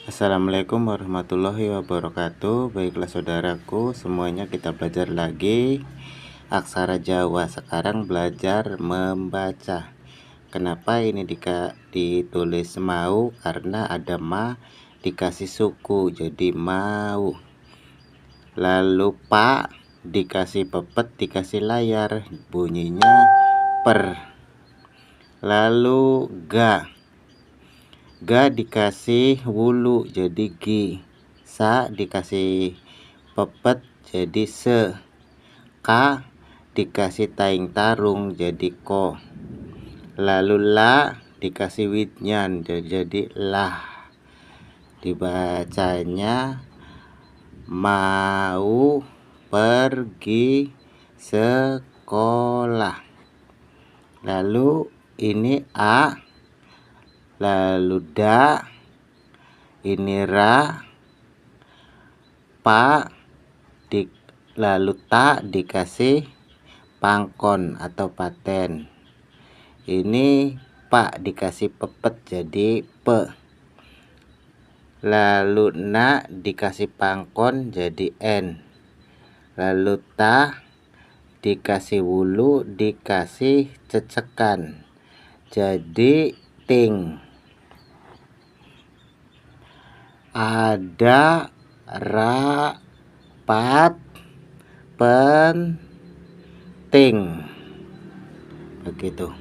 Assalamualaikum warahmatullahi wabarakatuh. Baiklah saudaraku, semuanya kita belajar lagi aksara Jawa. Sekarang belajar membaca. Kenapa ini ditulis mau? Karena ada ma dikasih suku jadi mau. Lalu pak dikasih pepet, dikasih layar, bunyinya per. Lalu ga dikasih wulu jadi gi. Sa dikasih pepet jadi se. Ka dikasih taing tarung jadi ko. Lalu la dikasih widnyan jadi lah. Dibacanya mau pergi sekolah. Lalu ini a, lalu da, ini ra, pa, lalu ta dikasih pangkon atau paten. Ini pak dikasih pepet jadi pe. Lalu na dikasih pangkon jadi n. Lalu ta dikasih wulu dikasih cecekan jadi ting. Ada rapat penting, begitu.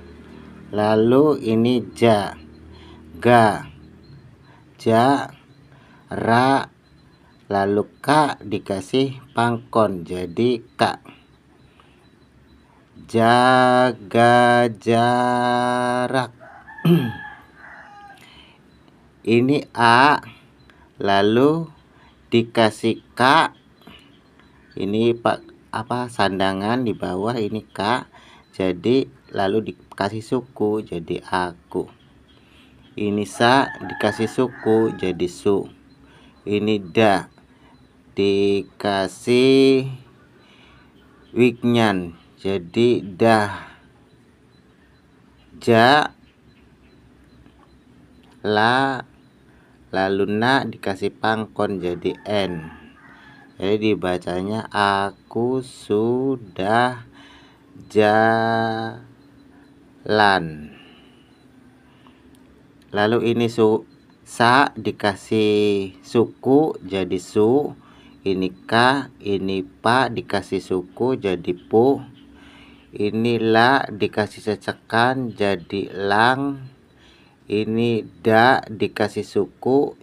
Lalu ini ja, ga, ja, ra, lalu ka dikasih pangkon jadi ka. Jaga jarak. Ini a, lalu dikasih k, ini sandangan di bawah, ini k, jadi lalu dikasih suku jadi aku. Ini sa dikasih suku jadi su. Ini da dikasih wignan jadi dah. Ja, la, lalu na dikasih pangkon jadi n. Jadi dibacanya aku sudah jalan. Lalu ini sa dikasih suku jadi su. Ini ka, ini pa dikasih suku jadi pu. Ini la dikasih cecekan jadi lang. Ini da dikasih suku